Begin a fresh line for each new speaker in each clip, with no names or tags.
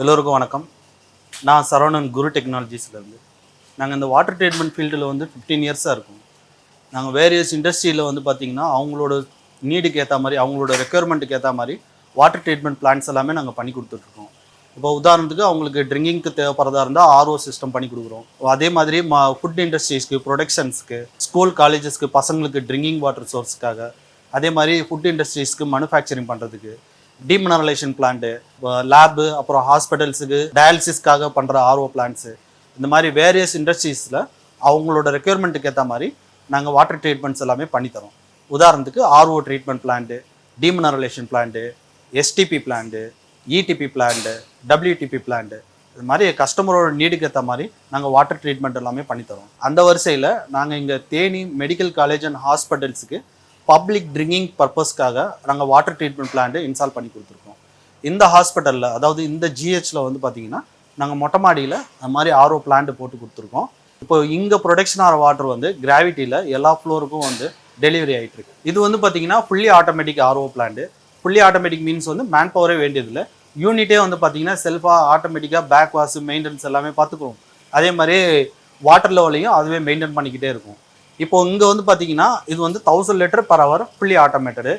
எல்லோருக்கும் வணக்கம். நான் சரவணன் குரு டெக்னாலஜிஸ்லேருந்து. நாங்கள் இந்த வாட்டர் ட்ரீட்மெண்ட் ஃபீல்டில் 15 இயர்ஸாக இருக்கோம். நாங்கள் வேரியஸ் இண்டஸ்ட்ரியில் பார்த்திங்கன்னா அவங்களோட நீடுக்கு ஏற்ற மாதிரி, அவங்களோட ரெக்குயர்மெண்ட்டுக்கு ஏற்ற மாதிரி வாட்டர் ட்ரீட்மெண்ட் பிளான்ஸ் எல்லாமே நாங்கள் பண்ணி கொடுத்துட்ருக்கோம். இப்போ உதாரணத்துக்கு அவங்களுக்கு ட்ரிங்கிங்க்கு தேவைப்படுறதா இருந்தால் RO சிஸ்டம் பண்ணி கொடுக்குறோம். அதே மாதிரி ஃபுட் இண்டஸ்ட்ரீஸ்க்கு, ப்ரொடக்ஷன்ஸ்க்கு, ஸ்கூல் காலேஜஸ்க்கு பசங்களுக்கு ட்ரிங்கிங் வாட்டர் சோர்ஸ்க்காக, அதே மாதிரி ஃபுட் இண்டஸ்ட்ரீஸ்க்கு மேனுஃபேக்சரிங் பண்ணுறதுக்கு, டீமினரலைசேஷன் பிளான்ட்டு, லேபு, அப்புறம் ஹாஸ்பிட்டல்ஸுக்கு டயாலிசிஸ்க்காக பண்ணுற RO பிளான்ட்ஸு, இந்த மாதிரி வேரியஸ் இண்டஸ்ட்ரீஸில் அவங்களோட ரெக்குயர்மெண்ட்டுக்கு ஏற்ற மாதிரி நாங்கள் வாட்டர் ட்ரீட்மெண்ட்ஸ் எல்லாமே பண்ணித்தரோம். உதாரணத்துக்கு RO treatment plant, டீமினரலைசேஷன் plant, STP plant, ETP plant, WTP plant, இது மாதிரி கஸ்டமரோட நீடுக்கு ஏற்ற மாதிரி நாங்கள் வாட்டர் ட்ரீட்மெண்ட் எல்லாமே பண்ணித்தரோம். அந்த வரிசையில் நாங்கள் இங்கே தேனி மெடிக்கல் காலேஜ் அண்ட் ஹாஸ்பிட்டல்ஸுக்கு பப்ளிக் ட்ரிங்கிங் பர்பஸ்க்காக நாங்கள் வாட்டர் ட்ரீட்மெண்ட் பிளான்ட்டு இன்ஸ்டால் பண்ணி கொடுத்துருக்கோம். இந்த ஹாஸ்பிட்டலில், அதாவது இந்த GHல பார்த்திங்கன்னா நாங்கள் மொட்டை மாடியில் அந்த மாதிரி RO பிளான்ட்டு போட்டு கொடுத்துருக்கோம். இப்போ இங்கே ப்ரொடக்ஷன் ஆகிற வாட்டர் கிராவிட்டியில் எல்லா ஃப்ளோருக்கும் டெலிவரி ஆகிட்டுருக்கு. இது பார்த்திங்கன்னா fully automatic RO plant. Fully automatic means man பவரே வேண்டியதில்லை. யூனிட்டே பார்த்திங்கன்னா செல்ஃபாக ஆட்டோமேட்டிக்காக பேக் வாஷ் மெயின்டெனன்ஸ் எல்லாமே பார்த்துக்குறோம். அதே மாதிரி வாட்டர் லெவலையும் அதுவே மெயின்டைன் பண்ணிக்கிட்டே இருக்கும். இப்போ இங்கே பார்த்தீங்கன்னா இது 1000 litre per hour fully automated.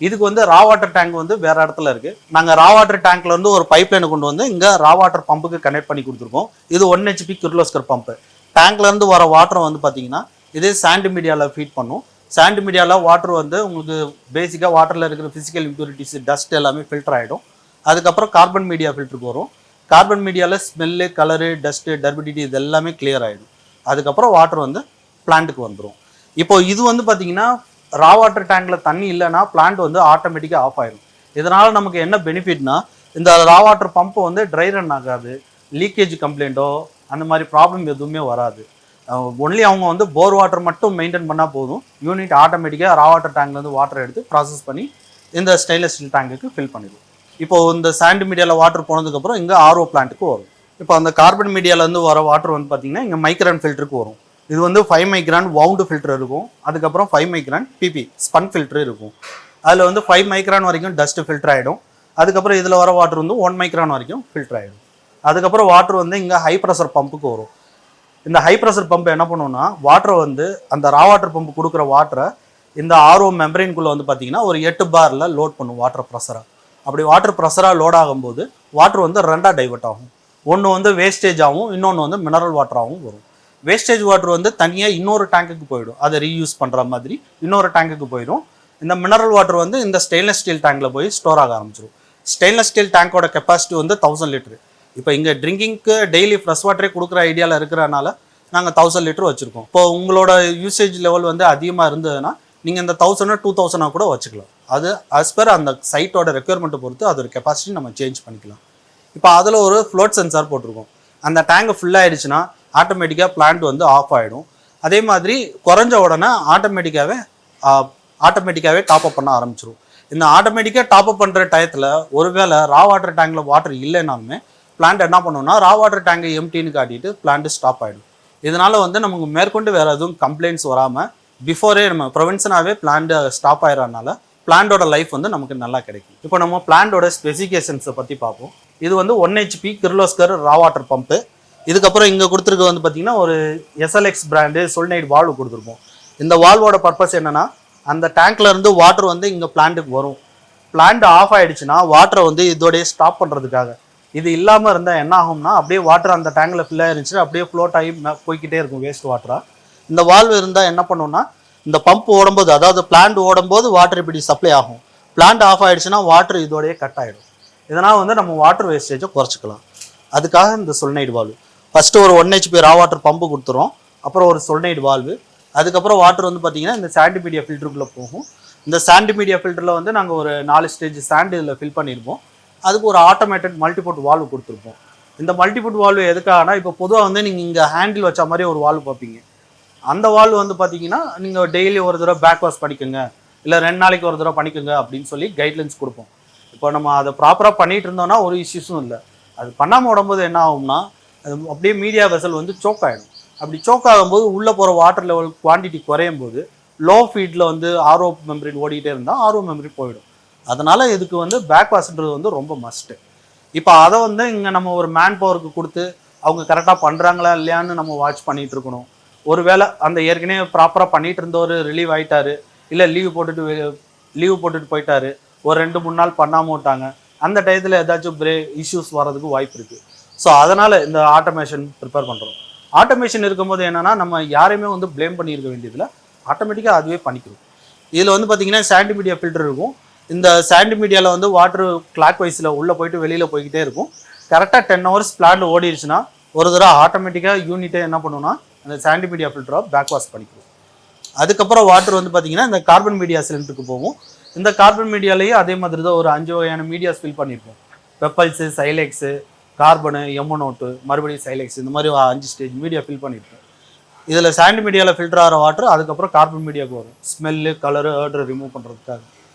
இதுக்கு ரா வாட்டர் டேங்க் வேறு இடத்துல இருக்குது. நாங்கள் ரா வாட்டர் டேங்க்லேருந்து ஒரு பைப் லைனை கொண்டு இங்கே ரா வாட்டர் பம்புக்கு கனெக்ட் பண்ணி கொடுத்துருக்கோம். இது 1 HP கிர்லோஸ்கர் பம்பு. டேங்க்லேருந்து வர வாட்டரை பார்த்தீங்கன்னா இதே சாண்ட் மீடியாவில் ஃபீட் பண்ணும். சாண்ட் மீடியாவில் வாட்டர் உங்களுக்கு பேசிக்காக வாட்டரில் இருக்கிற ஃபிசிக்கல் இம்ப்யூரிட்டிஸ், டஸ்ட் எல்லாமே ஃபில்டர் ஆகிடும். அதுக்கப்புறம் கார்பன் மீடியா ஃபில்டருக்கு வரும். கார்பன் மீடியாவில் ஸ்மெல்லு, கலரு, டஸ்ட்டு, டர்பிடிட்டி இது எல்லாமே கிளியர் ஆகிடும். அதுக்கப்புறம் வாட்டர் பிளான்ட்டுக்கு வந்துடும். இப்போ இது பார்த்தீங்கன்னா ரா வாட்டர் டேங்கில் தண்ணி இல்லைன்னா பிளான்ட் ஆட்டோமேட்டிக்காக ஆஃப் ஆயிடும். இதனால் நமக்கு என்ன பெனிஃபிட்னா, இந்த ரா வாட்டர் பம்பு ட்ரை ரன் ஆகாது, லீக்கேஜ் கம்ப்ளைண்ட்டோ அந்த மாதிரி ப்ராப்ளம் எதுவுமே வராது. ஒன்லி அவங்க போர் வாட்டர் மட்டும் மெயின்டைன் பண்ணால் போதும். யூனிட் ஆட்டோமேட்டிக்காக ரா வாட்டர் டேங்க்லேருந்து வாட்டர் எடுத்து ப்ராசஸ் பண்ணி இந்த ஸ்டெயின்லெஸ் ஸ்டீல் டேங்குக்கு ஃபில் பண்ணிடும். இப்போது இந்த சாண்ட் மீடியாவில் வாட்டர் போனதுக்கப்புறம் இங்கே RO பிளான்ட்டுக்கு வரும். இப்போ அந்த கார்பன் மீடியாவிலேருந்து வர வாட்டர் பார்த்தீங்கன்னா இங்கே மைக்ரான் ஃபில்டருக்கு வரும். இது 5 மைக்ரான் வவுண்டு ஃபில்டர் இருக்கும். அதுக்கப்புறம் 5 மைக்ரான் PP ஸ்பன் ஃபில்டர் இருக்கும். அதில் 5 மைக்ரான் வரைக்கும் டஸ்ட்டு ஃபில்டர் ஆகிடும். அதுக்கப்புறம் இதில் வர வாட்டர் 1 மைக்ரான் வரைக்கும் ஃபில்டர் ஆகிடும். அதுக்கப்புறம் வாட்டர் இங்கே ஹை ப்ரெஷர் பம்புக்கு வரும். இந்த ஹை ப்ரெஷர் பம்பு என்ன பண்ணுவோம்னா, வாட்டரை அந்த ரா வாட்டர் பம்பு கொடுக்குற வாட்டரை இந்த RO மெம்பரைன்குள்ளே பார்த்தீங்கன்னா ஒரு 8 பாரில் லோட் பண்ணும் வாட்டர் ப்ரெஷராக. அப்படி வாட்டர் ப்ரெஷராக லோட் ஆகும்போது வாட்டர் ரெண்டாக டைவர்ட் ஆகும். ஒன்று வேஸ்டேஜ் ஆகும், இன்னொன்று மினரல் வாட்டராகவும் வரும். வேஸ்டேஜ் வாட்டர் தனியாக இன்னொரு டேங்குக்கு போயிடும். அதை ரீயூஸ் பண்ணுற மாதிரி இன்னொரு டேங்குக்கு போயிடும். இந்த மினரல் வாட்டர் இந்த ஸ்டெயின்லெஸ் ஸ்டீல் டேங்கில் போய் ஸ்டோர் ஆக ஆரம்பிச்சிடும். ஸ்டெயின்லெஸ் ஸ்டீல் டேங்கோட கெப்பாசிட்டி 1000 லிட்டரு. இப்போ இங்கே ட்ரிங்கிங்க்கு டெய்லி ஃப்ரெஷ் வாட்டரே கொடுக்குற ஐடியாவில் இருக்கிறனால நாங்கள் 1000 லிட்டர் வச்சுருக்கோம். இப்போ உங்களோட யூசேஜ் லெவல் அதிகமாக இருந்ததுன்னா நீங்கள் இந்த 1000 2000 கூட வச்சுக்கலாம். அது ஆஸ் பர் அந்த சைட்டோட ரெக்குயர்மெண்ட்டை பொறுத்து அதோட கெப்பாசிட்டி நம்ம சேஞ்ச் பண்ணிக்கலாம். இப்போ அதில் ஒரு ஃப்ளோட் சென்சார் போட்டிருக்கோம். அந்த டேங்க் ஃபுல்லாகிடுச்சுன்னா ஆட்டோமேட்டிக்காக பிளான்ட் ஆஃப் ஆகிடும். அதே மாதிரி குறைஞ்ச உடனே ஆட்டோமேட்டிக்காகவே டாப் அப் பண்ண ஆரம்பிச்சிடும். இந்த ஆட்டோமேட்டிக்காக டாப் அப் பண்ணுற டயத்தில் ஒருவேளை ரா வாட்டர் டேங்கில் வாட்டர் இல்லைனாலுமே பிளான்ட் என்ன பண்ணுவோம்னா, ரா வாட்டர் டேங்கை எம்டின்னு காட்டிட்டு பிளான்ட்டு ஸ்டாப் ஆகிடும். இதனால் நமக்கு மேற்கொண்டு வேறு எதுவும் கம்ப்ளைண்ட்ஸ் வராமல் பிஃபோரே நம்ம ப்ரிவென்ஷனாகவே பிளான்ட் ஸ்டாப் ஆகிறதுனால பிளான்ட்டோட லைஃப் நல்லா நல்லா கிடைக்கும். இப்போ நம்ம பிளான்ட்டோட ஸ்பெசிஃபிகேஷன்ஸை பற்றி பார்ப்போம். இது 1 HP கிர்லோஸ்கர் ரா வாட்டர் பம்பு. இதுக்கப்புறம் இங்கே கொடுத்துருக்க பார்த்தீங்கன்னா ஒரு SLX பிராண்டு சொல்னைட் வால்வு கொடுத்துருப்போம். இந்த வால்வோட பர்பஸ் என்னென்னா, அந்த டேங்க்லேருந்து வாட்டர் இங்கே பிளான்ட்டுக்கு வரும். பிளான்ட் ஆஃப் ஆகிடுச்சுன்னா வாட்டரை இதோடய ஸ்டாப் பண்ணுறதுக்காக. இது இல்லாமல் இருந்தால் என்ன ஆகும்னா, அப்படியே வாட்டர் அந்த டேங்கில் ஃபில் ஆகிருந்துச்சுன்னா அப்படியே ஃப்ளோட் ஆகி போய்கிட்டே இருக்கும் வேஸ்ட் வாட்டராக. இந்த வால்வு இருந்தால் என்ன பண்ணுன்னா, இந்த பம்ப் ஓடும்போது, அதாவது பிளான்ட் ஓடும்போது வாட்டர் இப்படி சப்ளை ஆகும். பிளான்ட் ஆஃப் ஆகிடுச்சுன்னா வாட்டர் இதோடய கட் ஆகிடும். இதனால் நம்ம வாட்டர் வேஸ்டேஜை குறைச்சிக்கலாம். அதுக்காக இந்த சொல்னைட் வால்வு ஃபஸ்ட்டு ஒரு 1 HP ரா வாட்டர் பம்பு கொடுத்துரும். அப்புறம் ஒரு சொல்னைட் வால்வு. அதுக்கப்புறம் வாட்டர் பார்த்தீங்கன்னா இந்த சாண்ட் மீடியா ஃபில்டருக்குள்ளே போகும். இந்த சாண்ட் மீடியா ஃபில்டரில் நாங்கள் ஒரு 4 ஸ்டேஜ் சாண்ட் இதில் ஃபில் பண்ணியிருப்போம். அதுக்கு ஒரு ஆட்டோமேட்டட் மல்டிபோர்ட் வால்வு கொடுத்துருப்போம். இந்த மல்டிபோர்ட் வால்வு எதுக்காகனா, இப்போ பொதுவாக நீங்கள் இங்கே ஹேண்டில் வச்ச மாதிரி ஒரு வால்வு பார்ப்பீங்க. அந்த வால்வு பார்த்தீங்கன்னா நீங்கள் டெய்லி ஒரு தடவை பேக் வாஷ் பண்ணிக்கோங்க, இல்லை 2 நாளைக்கு ஒரு தடவை பண்ணிக்கோங்க அப்படின்னு சொல்லி கைட்லைன்ஸ் கொடுப்போம். இப்போ நம்ம அதை ப்ராப்பராக பண்ணிகிட்டு இருந்தோம்னா ஒரு இஷ்யூஸும் இல்லை. அது பண்ணாமல் விடும்போது என்ன ஆகும்னா, அது அப்படியே மீடியா வெசல் சோக் ஆகிடும். அப்படி சோக் ஆகும்போது உள்ளே போகிற வாட்டர் லெவல் குவான்டிட்டி குறையும் போது லோ ஃபீட்டில் RO மெம்பரின் ஓடிக்கிட்டே இருந்தால் RO மெம்பரி போயிடும். அதனால் இதுக்கு பேக் வாஷ்ன்றது ரொம்ப மஸ்ட்டு. இப்போ அதை வந்து இங்கே நம்ம ஒரு மேன் பவருக்கு கொடுத்து அவங்க கரெக்டாக பண்ணுறாங்களா இல்லையான்னு நம்ம வாட்ச் பண்ணிகிட்டு இருக்கணும். ஒருவேளை அந்த ஏற்கனவே ப்ராப்பராக பண்ணிகிட்டு இருந்தவர் ரிலீவ் ஆகிட்டாரு, இல்லை லீவ் போட்டுட்டு போயிட்டாரு, ஒரு 2-3 நாள் பண்ணாமல் விட்டாங்க, அந்த டயத்தில் ஏதாச்சும் இஷ்யூஸ் வர்றதுக்கு வாய்ப்பு இருக்குது. ஸோ அதனால் இந்த ஆட்டோமேஷன் ப்ரிப்பேர் பண்ணுறோம். ஆட்டோமேஷன் இருக்கும்போது என்னென்னா நம்ம யாரையுமே வந்து ப்ளேம் பண்ணியிருக்க வேண்டியதில்லை, ஆட்டோமேட்டிக்காக அதுவே பண்ணிக்கிறோம். இதில் வந்து பார்த்திங்கன்னா சாண்டி மீடியா ஃபில்டர் இருக்கும். இந்த சாண்டி மீடியாவில் வந்து வாட்ரு கிளாக் வைஸில் உள்ளே போயிட்டு வெளியில் போய்கிட்டே இருக்கும். கரெக்டாக 10 hours பிளான் ஓடிடுச்சுன்னா ஒரு தடவை ஆட்டோமேட்டிக்காக யூனிட்டே என்ன பண்ணுவோம்னா அந்த சாண்டி மீடியா ஃபில்டரை பேக் வாஷ் பண்ணிக்கிறோம். அதுக்கப்புறம் வாட்டர் வந்து பார்த்திங்கன்னா இந்த கார்பன் மீடியா சிலிண்டருக்கு போகும். இந்த கார்பன் மீடியாலேயே அதே மாதிரி தான் ஒரு 5 வகையான மீடியாஸ் ஃபில் பண்ணியிருப்போம். பெப்பல்ஸு, சைலெக்ஸு, கார்பனு, எம்மனோட்டு, மறுபடியும் சைலெக்ஸ், இந்த மாதிரி 5 ஸ்டேஜ் மீடியா ஃபில் பண்ணியிருப்போம். இதில் சாண்டி மீடியாவில் ஃபில்டர் ஆகிற வாட்டர் அதுக்கப்புறம் கார்பன் மீடியாவுக்கு வரும், ஸ்மெல்லு, கலரு, ஏர்டரை ரிமூவ் பண்ணுறதுக்காக.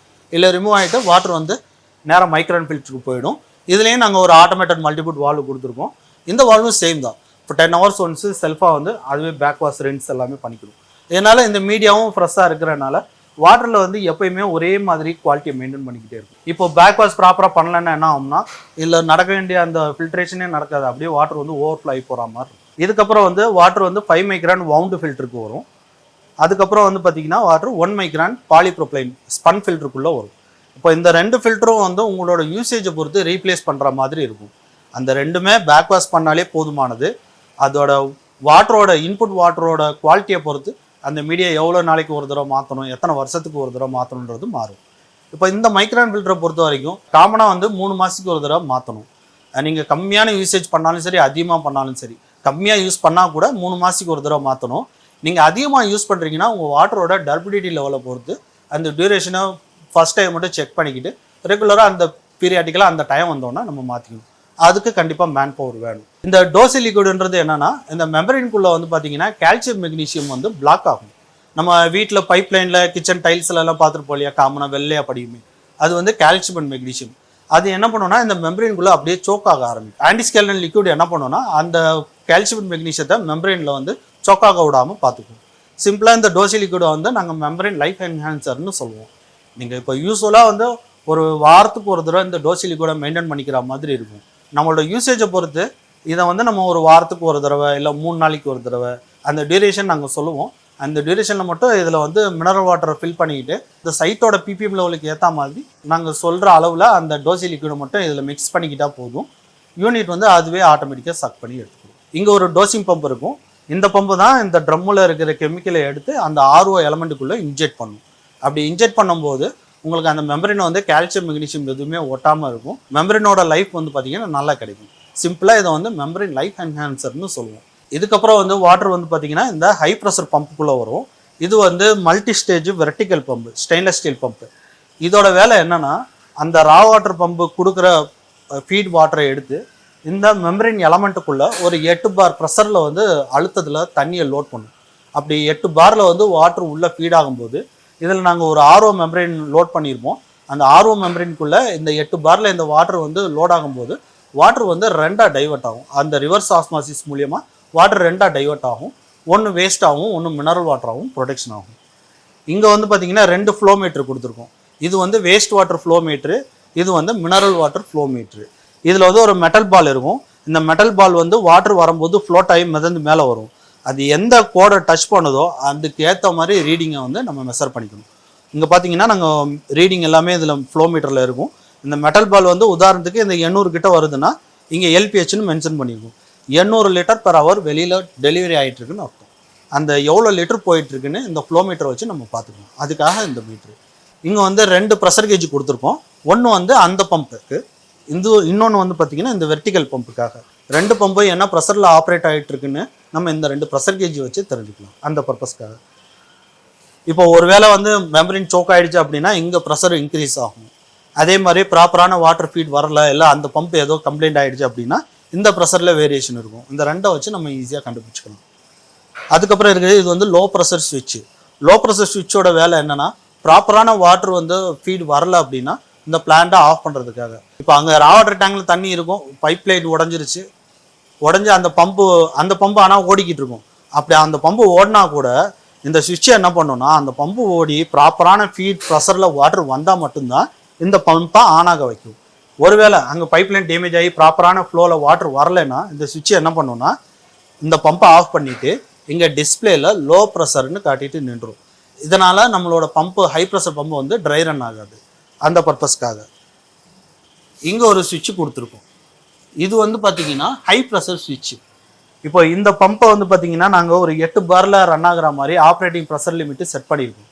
இல்லை ரிமூவ் ஆகிட்டு வாட்டர் வந்து நேராக மைக்ரான் ஃபில்டருக்கு போயிடும். இதுலேயும் நாங்கள் ஒரு ஆட்டோமேட்டட் மல்டிபுட் வால்வு கொடுத்துருக்கோம். இந்த வால்வும் சேம் தான். இப்போ 10 hours ஒன்ஸு செல்ஃபாக வந்து அதுவே பேக் வாஷ் ரென்ஸ் எல்லாமே பண்ணிக்கிறோம். இதனால் இந்த மீடியாவும் ஃப்ரெஷ்ஷாக இருக்கிறனால வாட்டரில் வந்து எப்போயுமே ஒரே மாதிரி குவாலிட்டியை மெயின்டைன் பண்ணிக்கிட்டே இருக்கும். இப்போ பேக் வாஷ் ப்ராப்பராக பண்ணலன்னா என்ன ஆகும்னா இல்லை நடக்க வேண்டிய அந்த ஃபில்ட்ரேஷனே நடக்காது, அப்படியே வாட்டர் வந்து ஓவர்ஃப்ளோ ஆகி போகிற மாதிரி இருக்கும். இதுக்கப்புறம் வந்து வாட்டர் வந்து 5 மைக்ரான் வவுண்டு ஃபில்டருக்கு வரும். அதுக்கப்புறம் வந்து பார்த்திங்கன்னா வாட்டர் 1 மைக்ரான் பாலிப்ரோப்ளைன் ஸ்பன் ஃபில்டருக்குள்ளே வரும். இப்போ இந்த 2 ஃபில்டரும் வந்து உங்களோட யூசேஜை பொறுத்து ரீப்ளேஸ் பண்ணுற மாதிரி இருக்கும். அந்த ரெண்டுமே பேக் வாஷ் பண்ணாலே போதுமானது. அதோட வாட்டரோட இன்புட் வாட்டரோட குவாலிட்டியை பொறுத்து அந்த மீடியா எவ்வளோ நாளைக்கு ஒரு தடவை மாற்றணும், எத்தனை வருஷத்துக்கு ஒரு தடவை மாற்றணுன்றது மாறும். இப்போ இந்த மைக்ரான் ஃபில்டரை பொறுத்த வரைக்கும் காமனாக வந்து 3 மாதத்துக்கு ஒரு தடவை மாற்றணும். நீங்கள் கம்மியான யூசேஜ் பண்ணாலும் சரி, அதிகமாக பண்ணாலும் சரி, கம்மியாக யூஸ் பண்ணால் கூட 3 மாதத்துக்கு ஒரு தடவை மாற்றணும். நீங்கள் அதிகமாக யூஸ் பண்ணுறீங்கன்னா உங்கள் வாட்டரோட டர்பிடிட்டி லெவலை பொறுத்து அந்த டியூரேஷனை ஃபஸ்ட் டைம் மட்டும் செக் பண்ணிக்கிட்டு ரெகுலராக அந்த பீரியாட்டிக்கலாக அந்த டைம் வந்தோன்னா நம்ம மாற்றிக்கணும். அதுக்கு கண்டிப்பாக மேன் பவர் வேணும். இந்த டோசி லிக்விடுன்றது என்னென்னா இந்த மெம்பரின்குள்ளே வந்து பார்த்தீங்கன்னா கால்சியம் மெக்னீஷியம் வந்து பிளாக் ஆகும். நம்ம வீட்டில் பைப் லைனில் கிச்சன் டைல்ஸ்லாம் பார்த்துருப்போம் இல்லையா, காமனாக வெள்ளையாக படியுமே, அது வந்து கால்சியம் அண்ட் மெக்னீஷியம். அது என்ன பண்ணுவோம்னா இந்த மெம்பரின்குள்ளே அப்படியே சோக் ஆக ஆரம்பிக்கும். ஆன்டிஸ்கேலன் லிக்விட் என்ன பண்ணுவோம்னா அந்த கால்சியம் அண்ட் மெக்னீஷியத்தை மெம்பரினில் வந்து சோக்காக விடாமல் பார்த்துக்குவோம். சிம்பிளாக இந்த டோசி லிக்விடை வந்து நாங்கள் மெம்பரின் லைஃப் என்ஹான்சர்னு சொல்லுவோம். நீங்கள் இப்போ யூஸ்வலாக வந்து ஒரு வாரத்துக்கு ஒரு தடவை இந்த டோசி லிக்விடை மெயின்டைன் பண்ணிக்கிற மாதிரி இருக்கும். நம்மளோட யூசேஜை பொறுத்து இதை வந்து நம்ம ஒரு வாரத்துக்கு ஒரு தடவை இல்லை 3 நாளைக்கு ஒரு தடவை அந்த டியூரேஷன் நாங்கள் சொல்லுவோம். அந்த டியூரேஷனில் மட்டும் இதில் வந்து மினரல் வாட்டரை ஃபில் பண்ணிக்கிட்டு இந்த சைட்டோட பிபிஎம் லெவலுக்கு ஏற்ற மாதிரி நாங்கள் சொல்கிற அளவில் அந்த டோசி லிக்விடை மட்டும் இதில் மிக்ஸ் பண்ணிக்கிட்டால் போதும். யூனிட் வந்து அதுவே ஆட்டோமேட்டிக்காக சக் பண்ணி எடுத்துக்கணும். இங்கே ஒரு டோசிங் பம்ப் இருக்கும். இந்த பம்பு தான் இந்த ட்ரம்மில் இருக்கிற கெமிக்கலை எடுத்து அந்த RO எலமெண்ட்டுக்குள்ளே இன்ஜெக்ட் பண்ணும். அப்படி இன்ஜெக்ட் பண்ணும்போது உங்களுக்கு அந்த மெம்பரினை வந்து கால்சியம் மெக்னீஷியம் எதுவுமே ஒட்டாமல் இருக்கும். மெம்பரினோட லைஃப் வந்து பார்த்திங்கன்னா நல்லா கிடைக்கும். சிம்பிளாக இதை வந்து மெம்பரின் லைஃப் என்ஹான்சர்னு சொல்லுவோம். இதுக்கப்புறம் வந்து வாட்டர் வந்து பார்த்திங்கன்னா இந்த ஹை ப்ரெஷர் பம்புக்குள்ளே வரும். இது வந்து multi stage vertical pump, stainless steel pump. இதோட வேலை என்னென்னா அந்த ரா வாட்டர் பம்பு கொடுக்குற ஃபீட் வாட்டரை எடுத்து இந்த மெம்பரின் எலமெண்ட்டுக்குள்ளே ஒரு 8 bar ப்ரெஷரில் வந்து அழுத்தத்தில் தண்ணியை லோட் பண்ணும். அப்படி 8 பாரில் வந்து வாட்டர் உள்ளே ஃபீட் ஆகும்போது இதில் நாங்கள் ஒரு RO மெம்பரின் லோட் பண்ணியிருப்போம். அந்த RO மெம்பரின்குள்ளே இந்த 8 பாரில் இந்த வாட்டர் வந்து லோட் ஆகும்போது வாட்டர் வந்து 2ஆக டைவர்ட் ஆகும். அந்த ரிவர்ஸ் ஆஸ்மாசிஸ் மூலியமாக வாட்டர் 2ஆக டைவர்ட் ஆகும். ஒன்று வேஸ்ட் ஆகும், ஒன்று மினரல் வாட்டராகவும் ப்ரொடெக்ஷன் ஆகும். இங்கே வந்து பார்த்திங்கன்னா 2 ஃப்ளோ மீட்டர் கொடுத்துருக்கோம். இது வந்து வேஸ்ட் வாட்டர் ஃப்ளோ மீட்ரு, இது வந்து மினரல் வாட்டர் ஃப்ளோ மீட்ரு. இதில் வந்து ஒரு மெட்டல் பால் இருக்கும். இந்த மெட்டல் பால் வந்து வாட்டர் வரும்போது ஃப்ளோட் ஆகி மிதந்து மேலே வரும். அது எந்த கோடை டச் பண்ணுதோ அதுக்கு ஏற்ற மாதிரி ரீடிங்கை வந்து நம்ம மெஷர் பண்ணிக்கணும். இங்கே பார்த்தீங்கன்னா நாங்கள் ரீடிங் எல்லாமே இதில் ஃப்ளோ மீட்டரில் இருக்கும். இந்த மெட்டல் பால் வந்து உதாரணத்துக்கு இந்த 800 கிட்ட வருதுன்னா இங்கே LPHன்னு மென்ஷன் பண்ணியிருக்கோம். 800 லிட்டர் பெர் ஹவர் வெளியில் டெலிவரி ஆகிட்டுருக்குன்னு அர்த்தம். அந்த எவ்வளோ லிட்டர் போயிட்டுருக்குன்னு இந்த ஃப்ளோ மீட்டரை வச்சு நம்ம பார்த்துக்கணும். அதுக்காக இந்த மீட்ரு. இங்கே வந்து 2 ப்ரெஷர் கேஜ் கொடுத்துருக்கோம். ஒன்று வந்து அந்த பம்புக்கு, இன்னொன்று வந்து பார்த்திங்கன்னா இந்த வெர்டிக்கல் பம்புக்காக. 2 பம்பும் என்ன ப்ரெஷரில் ஆப்ரேட் ஆகிட்டு இருக்குன்னு நம்ம இந்த 2 ப்ரெஷர் கேஜ் வச்சு தெரிஞ்சுக்கலாம் அந்த பர்பஸ்க்காக. இப்போ ஒரு வேளை வந்து மெம்பரின் சோக் ஆகிடுச்சு அப்படின்னா இங்கே ப்ரெஷர் இன்க்ரீஸ் ஆகும். அதே மாதிரி ப்ராப்பரான வாட்டர் ஃபீட் வரல, இல்லை அந்த பம்ப் ஏதோ கம்ப்ளைண்ட் ஆகிடுச்சு அப்படின்னா இந்த ப்ரெஷரில் வேரியேஷன் இருக்கும். இந்த 2 வச்சு நம்ம ஈஸியாக கண்டுபிடிச்சிக்கலாம். அதுக்கப்புறம் இருக்குது இது வந்து லோ ப்ரெஷர் ஸ்விட்ச்சு. லோ ப்ரெஷர் ஸ்விட்சோட வேலை என்னென்னா ப்ராப்பரான வாட்டர் வந்து ஃபீட் வரல அப்படின்னா இந்த பிளான்ட்டை ஆஃப் பண்ணுறதுக்காக. இப்போ அங்கே ரா வாட்டர் டேங்கில் தண்ணி இருக்கும், பைப் லைன் உடஞ்சி அந்த பம்பு ஆனால் ஓடிக்கிட்டு இருக்கும். அப்படி அந்த பம்பு ஓடினா கூட இந்த சுவிட்சை என்ன பண்ணோம்னா அந்த பம்பு ஓடி ப்ராப்பரான ஃபீட் ப்ரெஷரில் வாட்டர் வந்தால் மட்டும்தான் இந்த பம்பை ஆன் ஆக வைக்கும். ஒருவேளை அங்கே பைப்லைன் டேமேஜ் ஆகி ப்ராப்பரான ஃப்ளோவில் வாட்டர் வரலைன்னா இந்த சுவிட்சை என்ன பண்ணுன்னா இந்த பம்பை ஆஃப் பண்ணிவிட்டு இங்கே டிஸ்பிளேல லோ ப்ரெஷர்னு காட்டிட்டு நின்றுடும். இதனால் நம்மளோட பம்பு ஹை ப்ரெஷர் பம்பு வந்து ட்ரை ரன் ஆகாது. அந்த பர்பஸ்க்காக இங்கே ஒரு சுவிட்சு கொடுத்துருக்கோம். இது வந்து பார்த்தீங்கன்னா ஹை ப்ரெஷர் சுவிட்சு. இப்போ இந்த பம்பை வந்து பார்த்தீங்கன்னா நாங்கள் ஒரு 8 பாரில் ரன் ஆகிற மாதிரி ஆப்ரேட்டிங் ப்ரெஷர் லிமிட்டு செட் பண்ணியிருக்கோம்.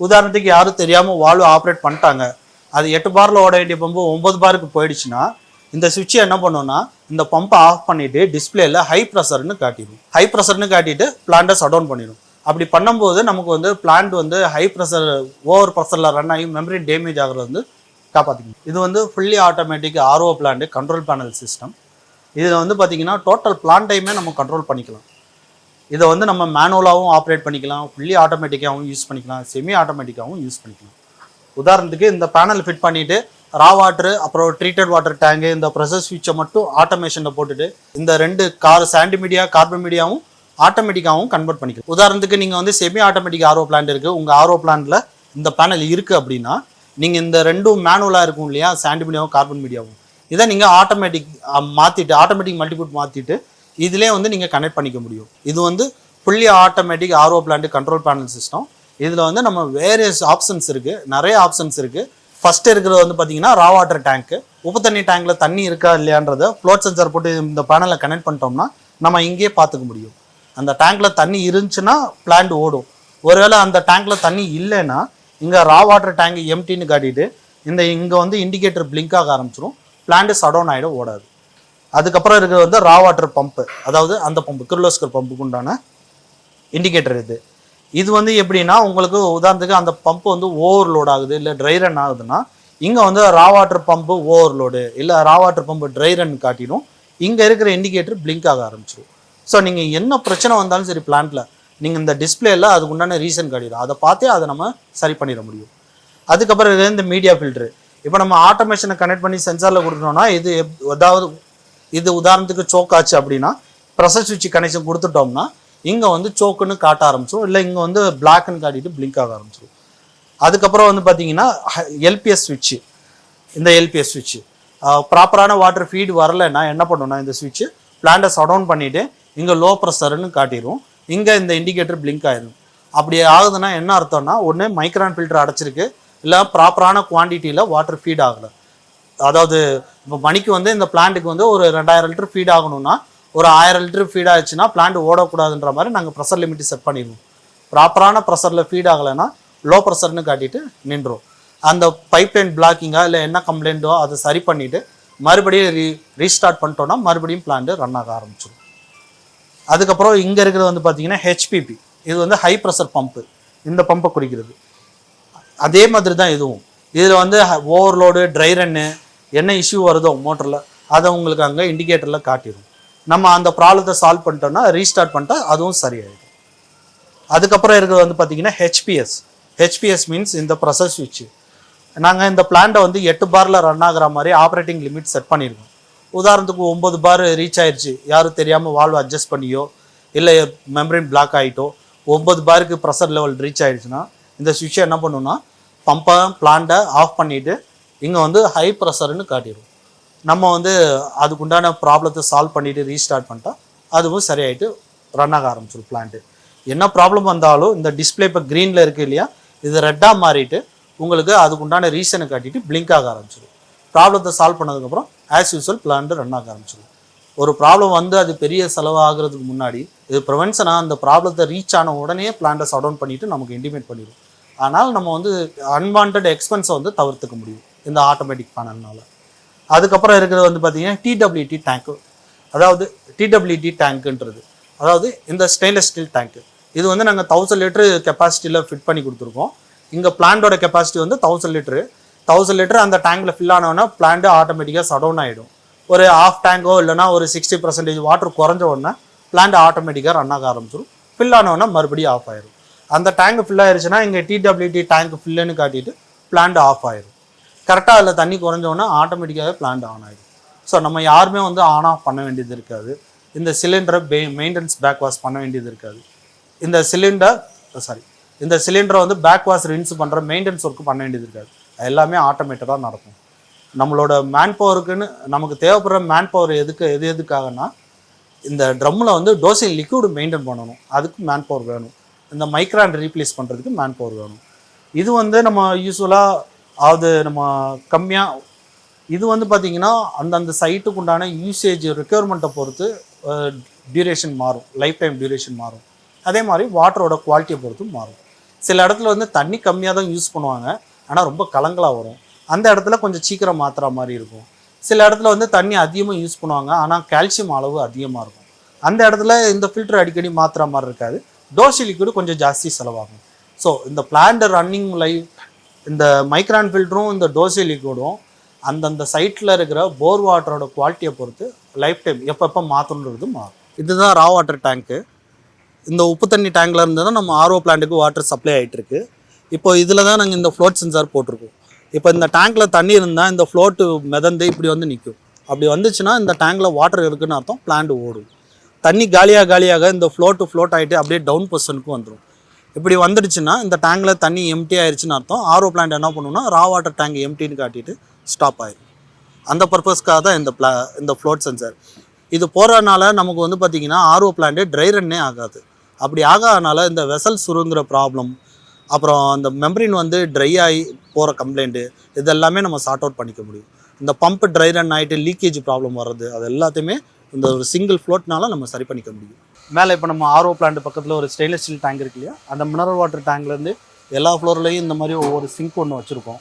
உதாரணத்துக்கு யாரும் தெரியாமல் வால்வு ஆப்ரேட் பண்ணிட்டாங்க, அது 8 பாரில் ஓட வேண்டிய பம்பு 9 பாருக்கு போயிடுச்சுன்னா இந்த சுவிட்சை என்ன பண்ணோன்னா இந்த பம்பை ஆஃப் பண்ணிவிட்டு டிஸ்பிளேல ஹை ப்ரெஷர்னு காட்டிடும். ஹை ப்ரெஷர்னு காட்டிட்டு பிளான்ட்டை ஷட் டவுன் பண்ணிடும். அப்படி பண்ணும்போது நமக்கு வந்து பிளான்ட் வந்து ஹை ப்ரெஷர் ஓவர் ப்ரெஷரில் ரன் ஆகி மெமரி டேமேஜ் ஆகிறது வந்து காப்பாற்றிக்கணும். இது வந்து fully automatic RO plant control panel system. இதில் வந்து பார்த்தீங்கன்னா டோட்டல் பிளான்ட்டையுமே நம்ம கண்ட்ரோல் பண்ணிக்கலாம். இதை வந்து நம்ம மேனுவலாகவும் ஆப்ரேட் பண்ணிக்கலாம், ஃபுல்லி ஆட்டோமேட்டிக்காகவும் யூஸ் பண்ணிக்கலாம், செமி ஆட்டோமேட்டிக்காகவும் யூஸ் பண்ணிக்கலாம். உதாரணத்துக்கு இந்த பேனல் ஃபிட் பண்ணிவிட்டு ரா வாட்டரு அப்புறம் ட்ரீட்டட் வாட்டர் டேங்கு இந்த ப்ரெஷர் ஸ்விட்சை மட்டும் ஆட்டோமேஷனில் போட்டுட்டு இந்த 2 சாண்ட் மீடியா கார்பன் மீடியாவும் ஆட்டோமேட்டிக்காகவும் கன்வெர்ட் பண்ணிக்கலாம். உதாரணத்துக்கு நீங்கள் வந்து செமி ஆட்டோமேட்டிக் RO பிளான்ட் இருக்குது, உங்கள் RO பிளான்ட்டில் இந்த பேனல் இருக்குது அப்படின்னா நீங்கள் இந்த 2 மேனுவலாக இருக்கும் இல்லையா, சாண்ட் மீடியாவும் கார்பன் மீடியாவும், இதை நீங்கள் ஆட்டோமேட்டிக் மாற்றிட்டு ஆட்டோமேட்டிக் மல்டிபுட் மாற்றிட்டு இதிலே வந்து நீங்கள் கனெக்ட் பண்ணிக்க முடியும். இது வந்து fully automatic RO plant control panel system. இதில் வந்து நம்ம வேரியஸ் ஆப்ஷன்ஸ் இருக்குது, நிறைய ஆப்ஷன்ஸ் இருக்குது. ஃபஸ்ட்டு இருக்கிறது வந்து பார்த்தீங்கன்னா ரா வாட்டர் டேங்க்கு. உப்பு தண்ணி டேங்கில் தண்ணி இருக்கா இல்லையான்றதை ஃப்ளோட் சென்சார் போட்டு இந்த பேனலை கனெக்ட் பண்ணிட்டோம்னா நம்ம இங்கேயே பார்த்துக்க முடியும். அந்த டேங்கில் தண்ணி இருந்துச்சுன்னா பிளான்ட் ஓடும். ஒருவேளை அந்த டேங்கில் தண்ணி இல்லைன்னா இங்கே ரா வாட்டர் டேங்க் எம்டின்னு காட்டிட்டு இங்கே வந்து இண்டிகேட்டர் பிளிங்க் ஆக ஆரம்பிச்சிடும். பிளான்ட் ஷட் டவுன் ஆகிடும், ஓடாது. அதுக்கப்புறம் இருக்கிறது வந்து ரா வாட்டர் பம்பு, அதாவது அந்த பம்பு கிர்லோஸ்கர் பம்புக்கு உண்டான இண்டிகேட்டர் இது. இது வந்து எப்படின்னா உங்களுக்கு உதாரணத்துக்கு அந்த பம்பு வந்து ஓவர்லோட் ஆகுது இல்லை ட்ரை ரன் ஆகுதுன்னா இங்கே வந்து ரா வாட்டர் பம்பு ஓவர்லோடு இல்லை ரா வாட்டர் பம்பு ட்ரை ரன் காட்டிடும். இங்கே இருக்கிற இண்டிகேட்டர் பிளிங்க் ஆக ஆரம்பிச்சிடும். ஸோ நீங்கள் என்ன பிரச்சனை வந்தாலும் சரி பிளான்ட்டில் நீங்கள் இந்த டிஸ்பிளேல அதுக்கு உண்டான ரீசன் காட்டிடும். அதை பார்த்தே அதை நம்ம சரி பண்ணிட முடியும். அதுக்கப்புறம் இது இந்த மீடியா ஃபில்ட்ரு. இப்போ நம்ம ஆட்டோமேஷனை கனெக்ட் பண்ணி சென்சாரில் கொடுக்கணும்னா இது உதாரணத்துக்கு சோக் ஆச்சு அப்படின்னா ப்ரெஷர் சுவிட்ச் கனெக்ஷன் கொடுத்துட்டோம்னா இங்கே வந்து சோக்குன்னு காட்ட ஆரம்பிச்சிடும், இல்லை இங்கே வந்து பிளாக்னு காட்டிட்டு பிளிங்க் ஆக ஆரம்பிச்சிடும். அதுக்கப்புறம் வந்து பார்த்தீங்கன்னா LPS சுவிட்சு. இந்த LPS சுவிட்சு ப்ராப்பரான வாட்டர் ஃபீடு வரலைன்னா என்ன பண்ணணும்னா இந்த சுவிட்சு பிளான்ட்டை ஷட் டவுன் பண்ணிவிட்டு இங்கே லோ ப்ரெஷர்னு காட்டிடும், இங்கே இந்த இண்டிகேட்டர் பிளிங்க் ஆயிடும். அப்படி ஆகுதுன்னா என்ன அர்த்தம்னா ஒன்று மைக்ரான் ஃபில்டர் அடைச்சிருக்கு, இல்லை ப்ராப்பரான குவான்டிட்டியில் வாட்டர் ஃபீட் ஆகலை. அதாவது இப்போ மணிக்கு வந்து இந்த பிளான்ட்டுக்கு வந்து ஒரு 2000 லிட்டர் ஃபீட் ஆகணும்னா ஒரு 1000 லிட்டர் ஃபீட் ஆச்சுன்னா பிளான்ட் ஓடக்கூடாதுன்ற மாதிரி நாங்கள் ப்ரெஷர் லிமிட் செட் பண்ணிடுவோம். ப்ராப்பரான ப்ரெஷரில் ஃபீட் ஆகலைன்னா லோ ப்ரெஷர்னு காட்டிட்டு நின்றோம். அந்த பைப்லைன் பிளாக்கிங்கா இல்லை என்ன கம்ப்ளைண்ட்டோ அதை சரி பண்ணிவிட்டு மறுபடியும் ரீஸ்டார்ட் பண்ணிட்டோன்னா மறுபடியும் பிளான்ட் ரன் ஆக ஆரம்பிச்சிடும். அதுக்கப்புறம் இங்கே இருக்கிறது வந்து பார்த்தீங்கன்னா HPP. இது வந்து ஹை ப்ரெஷர் பம்பு, இந்த பம்பை குறிக்கிறது. அதே மாதிரி தான் இதுவும். இதில் வந்து ஓவர்லோடு ட்ரை ரன்னு என்ன இஷ்யூ வருதோ மோட்டரில் அதை உங்களுக்கு அங்கே இண்டிகேட்டரில் காட்டிடும். நம்ம அந்த ப்ராப்ளத்தை சால்வ் பண்ணிட்டோம்னா ரீஸ்டார்ட் பண்ணிட்டா அதுவும் சரியாயிடும். அதுக்கப்புறம் இருக்கிறது வந்து பார்த்தீங்கன்னா HPS மீன்ஸ் இந்த ப்ரெஷர் சுவிட்சு. நாங்கள் இந்த பிளான்ட்டை வந்து 8 பாரில் ரன் ஆகிற மாதிரி ஆப்ரேட்டிங் லிமிட் செட் பண்ணியிருக்கோம். உதாரணத்துக்கு 9 பார் ரீச் ஆயிடுச்சு, யாரும் தெரியாமல் வால்வ் அட்ஜஸ்ட் பண்ணியோ இல்லை மெம்பரின் பிளாக் ஆகிட்டோ 9 பாருக்கு ப்ரெஷர் லெவல் ரீச் ஆகிடுச்சுன்னா இந்த சுவிட்சை என்ன பண்ணுன்னா பம்பை பிளான்ட்டை ஆஃப் பண்ணிவிட்டு இங்கே வந்து ஹை ப்ரெஷர்னு காட்டிடும். நம்ம வந்து அதுக்குண்டான ப்ராப்ளத்தை சால்வ் பண்ணிவிட்டு ரீஸ்டார்ட் பண்ணிட்டா அதுவும் சரியாயிட்டு ரன் ஆக ஆரம்பிச்சிடும் பிளான்ட்டு. என்ன ப்ராப்ளம் வந்தாலும் இந்த டிஸ்பிளே இப்போ க்ரீனில் இருக்குது இல்லையா, இது ரெட்டாக மாறிட்டு உங்களுக்கு அதுக்குண்டான ரீசனை காட்டிட்டு பிளிங்க் ஆக ஆரம்பிச்சிடும். ப்ராப்ளத்தை சால்வ் பண்ணதுக்கப்புறம் ஆஸ் யூஸ்வல் பிளான்ட்டு ரன் ஆக ஆரம்பிச்சிடும். ஒரு ப்ராப்ளம் வந்து அது பெரிய செலவாகிறதுக்கு முன்னாடி இது ப்ரிவென்ஷனாக அந்த ப்ராப்ளத்தை ரீச் ஆன உடனே பிளான்ட்டை ஷட் டவுன் பண்ணிவிட்டு நமக்கு இன்டிமேட் பண்ணிடும். ஆனால் நம்ம வந்து அன்வான்ட் எக்ஸ்பென்ஸை வந்து தவிர்த்துக்க முடியும் இந்த ஆட்டோமேட்டிக் பேனல்னால. அதுக்கப்புறம் இருக்கிறது வந்து பார்த்தீங்கன்னா TWT டேங்க்கு. அதாவது TWT டேங்க்குன்றது அதாவது இந்த ஸ்டெயின்லெஸ் ஸ்டீல் டேங்க்கு. இது வந்து நாங்கள் 1000 லிட்டரு கெப்பாசிட்டியில் ஃபிட் பண்ணி கொடுத்துருக்கோம். இங்கே பிளான்ட்டோட கெப்பாசிட்டி வந்து 1000 லிட்டரு. அந்த டேங்கில் ஃபில் ஆனோன்னா பிளான்ட்டு ஆட்டோமேட்டிக்காக ஷட் டவுன் ஆகிடும். ஒரு ஆஃப் டேங்கோ இல்லைனா ஒரு 60% வாட்டர் குறைஞ்ச உடனே பிளான்ட் ஆட்டோமேட்டிக்காக ரன் ஆக ஆரம்பிச்சிடும். ஃபில் ஆனோன்னா மறுபடியும் ஆஃப் ஆயிடும். அந்த டேங்க் ஃபில் ஆயிடுச்சுன்னா இங்கே TWT டேங்க் ஃபில்லுன்னு காட்டிட்டு பிளான்ட் ஆஃப் ஆயிடும். கரெக்டாக அதில் தண்ணி குறைஞ்சோன்னா ஆட்டோமேட்டிக்காகவே பிளான்ட் ஆன் ஆகிடும். ஸோ நம்ம யாருமே வந்து ஆன் ஆஃப் பண்ண வேண்டியது இருக்காது. இந்த சிலிண்டரை மெயின்டெனன்ஸ் பேக் வாஷ் பண்ண வேண்டியது இருக்காது. இந்த சிலிண்டரை வந்து பேக் வாஷ் ரின்ஸ் பண்ணுற மெயின்டெனன்ஸ் ஒர்க்கு பண்ண வேண்டியது இருக்காது. எல்லாமே ஆட்டோமேட்டடாக நடக்கும். நம்மளோட மேன் பவருக்குன்னு நமக்கு தேவைப்படுற மேன் பவர் எதுக்காகனா இந்த ட்ரம்மில் வந்து டோசிங் லிக்விட் மெயின்டைன் பண்ணணும், அதுக்கு மேன் பவர் வேணும். இந்த மைக்ரான் ரீப்ளேஸ் பண்ணுறதுக்கு மேன் பவர் வேணும். இது வந்து நம்ம யூஸ்வலாக நம்ம கம்மியாக இது வந்து பார்த்திங்கன்னா அந்தந்த சைட்டுக்கு உண்டான யூசேஜ் ரெக்யர்மெண்ட்டை பொறுத்து டியூரேஷன் மாறும், லைஃப் டைம் டியூரேஷன் மாறும். அதே மாதிரி வாட்டரோட குவாலிட்டியை பொறுத்தும் மாறும். சில இடத்துல வந்து தண்ணி கம்மியாக தான் யூஸ் பண்ணுவாங்க, ஆனால் ரொம்ப கலங்களாக வரும். அந்த இடத்துல கொஞ்சம் சீக்கிரம் மாற்றுற மாதிரி இருக்கும். சில இடத்துல வந்து தண்ணி அதிகமாக யூஸ் பண்ணுவாங்க, ஆனால் கால்சியம் அளவு அதிகமாக இருக்கும். அந்த இடத்துல இந்த ஃபில்டர் அடிக்கடி மாற்றுற மாதிரி இருக்காது, டோசி லிக்விடு கொஞ்சம் ஜாஸ்தி செலவாகும். ஸோ இந்த பிளான்ட் ரன்னிங் லைஃப் இந்த மைக்ரான் ஃபில்டரும் இந்த டோசி லிக்விடும் அந்தந்த சைட்டில் இருக்கிற போர் வாட்டரோட குவாலிட்டியை பொறுத்து லைஃப் டைம் எப்பப்போ மாற்றணுன்றது மாறும். இதுதான் ரா வாட்டர் டேங்க்கு. இந்த உப்பு தண்ணி டேங்கில் இருந்து தான் நம்ம RO பிளான்ட்டுக்கு வாட்டர் சப்ளை ஆகிட்டுருக்கு. இப்போ இதில் தான் நாங்கள் இந்த ஃப்ளோட் சென்சார் போட்டிருக்கோம். இப்போ இந்த டேங்க்கில் தண்ணி இருந்தால் இந்த ஃப்ளோட்டு மிதந்து இப்படி வந்து நிற்கும். அப்படி வந்துச்சுன்னா இந்த டேங்கில் வாட்டர் இருக்குதுன்னு அர்த்தம், பிளான்ட் ஓடும். தண்ணி காலியாக இந்த ஃப்ளோட் ஆகிட்டு அப்படியே டவுன் பொசிஷனுக்கு வந்துடும். இப்படி வந்துடுச்சுன்னா இந்த டேங்கில் தண்ணி எம்டி ஆயிடுச்சுன்னு அர்த்தம். RO பிளான்ட் என்ன பண்ணுன்னா ரா வாட்டர் டேங்க் எம்டின்னு காட்டிட்டு ஸ்டாப் ஆயிடும். அந்த பர்பஸ்க்காக தான் இந்த ஃப்ளோட் சென்சார். இது போகிறதுனால நமக்கு வந்து பார்த்திங்கன்னா RO பிளான்ட்டு ட்ரை ரன்னே ஆகாது. அப்படி ஆகாதனால இந்த வெசல் சுருங்கிற ப்ராப்ளம், அப்புறம் அந்த மெம்பரின் வந்து ட்ரை ஆகி போகிற கம்ப்ளைண்ட்டு, இது எல்லாமே நம்ம சார்ட் அவுட் பண்ணிக்க முடியும். இந்த பம்ப் ட்ரை ரன் ஆகிட்டு லீக்கேஜ் ப்ராப்ளம் வர்றது, அது எல்லாத்தையுமே இந்த ஒரு சிங்கிள் ஃப்ளோட்னால நம்ம சரி பண்ணிக்க முடியும். மேலே இப்போ நம்ம RO பிளான்ட் பக்கத்தில் ஒரு ஸ்டெயின்லெஸ் ஸ்டீல் டேங்க் இருக்கு இல்லையா, அந்த மினரல் வாட்டர் டேங்க்லேருந்து எல்லா ஃப்ளோர்லேயும் இந்த மாதிரி ஒவ்வொரு சிங்க் ஒன்று வச்சுருக்கோம்.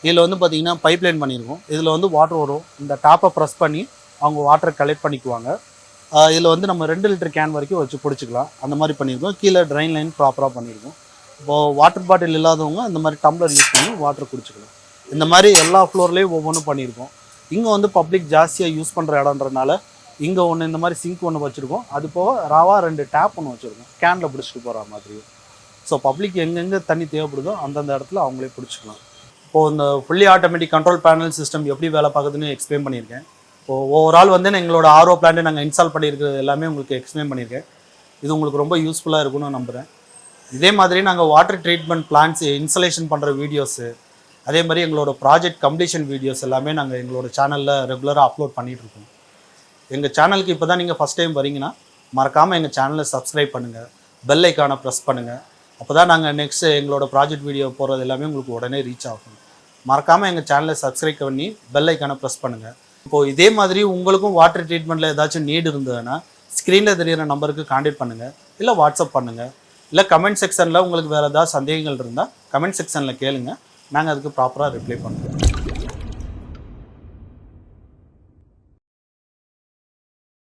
இதில் வந்து பார்த்திங்கன்னா பைப் லைன் பண்ணியிருக்கோம். இதில் வந்து வாட்டர் வரும், இந்த டாப்பை ப்ரெஸ் பண்ணி அவங்க வாட்டரை கலெக்ட் பண்ணிக்குவாங்க. இதில் வந்து நம்ம 2 லிட்டர் கேன் வரைக்கும் வச்சு பிடிச்சிக்கலாம், அந்த மாதிரி பண்ணியிருக்கோம். கீழே ட்ரைன் லைன் ப்ராப்பராக பண்ணியிருக்கோம். இப்போது வாட்டர் பாட்டில் இல்லாதவங்க இந்த மாதிரி டம்ளர் யூஸ் பண்ணி வாட்டர் குடிச்சிக்கலாம். இந்த மாதிரி எல்லா ஃப்ளோர்லேயும் ஒவ்வொன்றும் பண்ணியிருக்கோம். இங்கே வந்து பப்ளிக் ஜாஸ்தியாக யூஸ் பண்ணுற இடம்ன்றனால இங்கே ஒன்று இந்த மாதிரி சிங்க் ஒன்று வச்சுருக்கோம். அது போக ராவா 2 டேப் ஒன்று வச்சுருக்கோம், கேனில் பிடிச்சிட்டு போகிற மாதிரியும். ஸோ பப்ளிக் எங்கெங்கே தண்ணி தேவைப்படுதோ அந்தந்த இடத்துல அவங்களே பிடிச்சிக்கலாம். இப்போது இந்த fully automatic control panel system எப்படி வேலை பார்க்குதுன்னு எக்ஸ்பிளைன் பண்ணியிருக்கேன். இப்போது ஓவரால் வந்து எங்களோட RO பிளான்ட்டு நாங்கள் இன்ஸ்டால் பண்ணியிருக்கிறது எல்லாமே உங்களுக்கு எக்ஸ்பிளைன் பண்ணியிருக்கேன். இது உங்களுக்கு ரொம்ப யூஸ்ஃபுல்லாக இருக்கும்னு நம்புகிறேன். இதே மாதிரி நாங்கள் வாட்டர் ட்ரீட்மெண்ட் பிளான்ஸ் இன்ஸ்டலேஷன் பண்ணுற வீடியோஸு, அதே மாதிரி எங்களோட ப்ராஜெக்ட் கம்ப்ளீஷன் வீடியோஸ் எல்லாமே நாங்கள் எங்களோட சேனலில் ரெகுலராக அப்லோட் பண்ணிகிட்ருக்கோம். எங்கள் சேனலுக்கு இப்போ தான் நீங்கள் ஃபஸ்ட் டைம் வரீங்கன்னா மறக்காமல் எங்கள் சேனலை சப்ஸ்கிரைப் பண்ணுங்கள், பெல் ஐக்கானை ப்ரெஸ் பண்ணுங்கள். அப்போ தான் நாங்கள் நெக்ஸ்ட்டு எங்களோட ப்ராஜெக்ட் வீடியோ போகிறது எல்லாமே உங்களுக்கு உடனே ரீச் ஆகும். மறக்காமல் எங்கள் சேனலை சப்ஸ்கிரைப் பண்ணி பெல் ஐக்கானை ப்ரெஸ் பண்ணுங்கள். இப்போது இதே மாதிரி உங்களுக்கும் வாட்டர் ட்ரீட்மெண்ட்டில் ஏதாச்சும் நீடு இருந்ததுன்னா ஸ்க்ரீனில் தெரிகிற நம்பருக்கு கான்டாக்ட் பண்ணுங்கள், இல்லை வாட்ஸ்அப் பண்ணுங்கள், இல்லை கமெண்ட் செக்ஷனில் உங்களுக்கு வேறு ஏதாவது சந்தேகங்கள் இருந்தால் கமெண்ட் செக்ஷனில் கேளுங்க, நாங்கள் அதுக்கு ப்ராப்பராக ரிப்ளை பண்ணுவோம்.